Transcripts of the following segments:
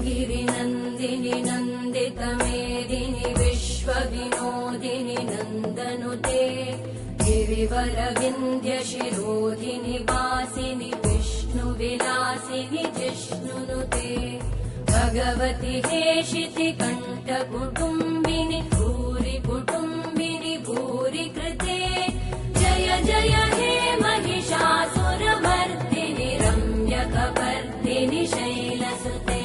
गिरिनन्दिनि नन्दितमेदिनि विश्वविनोदिनि नन्दनुते गिरिवरविन्ध्यशिरोधिनि वासिनि विष्णुविलासिनि जिष्णुनुते भगवति हेशिति कण्ठकुटुम्बिनि भूरि कुटुम्बिनि भूरि कृते जय जय हे महिषासुरमर्दिनि रम्यकपर्दिनि शैलसुते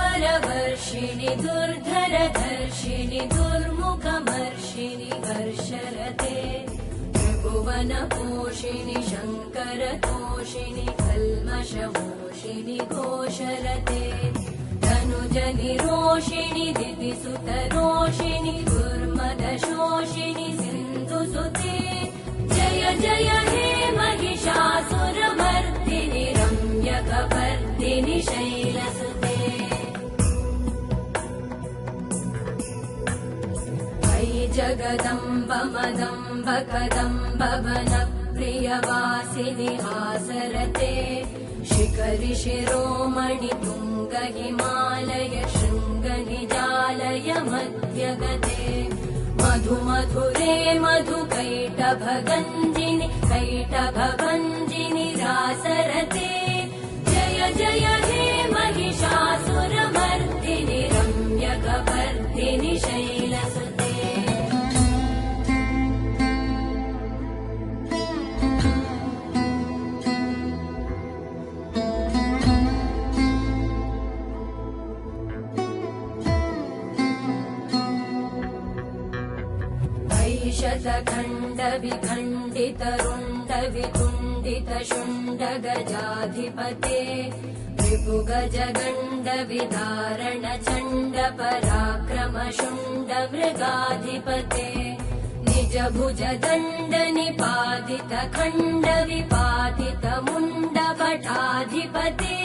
सुरवरवर्षिणि दुर्धरधर्षिणि दुर्मुखमर्षिणि हर्षरते त्रिभुवनपोषिणि शङ्करतोषिणि कल्मषमोषिणि घोषरते धनुजनिरोषिणि दितिसुतरोषिणि दुर्मदशोषिणि सिन्धुसुते जय जय हे महिषासुरमर्दिनि रम्यकपर्दिनि शैलसुते अयि जगदम्ब मदम्ब कदम्ब वनप्रियवासिनि हासरते शिखरि शिरोमणि तुङ्ग हिमालय शृङ्गनिजालय मध्यगते मधुमधुरे मधुकैटभगञ्जिनि कैटभभञ्जिनि रासरते जय जय हे महिषासुरमर्दिनि रम्यकपर्दिनि शैलसुते शतखण्डविखण्डितरुण्डवितुण्डितशुण्डगजाधिपते रिपुगजगण्डविधारण चण्ड पराक्रमशुण्डमृगाधिपते निजभुजदण्ड निपातित खण्डविपातित मुण्डभटाधिपते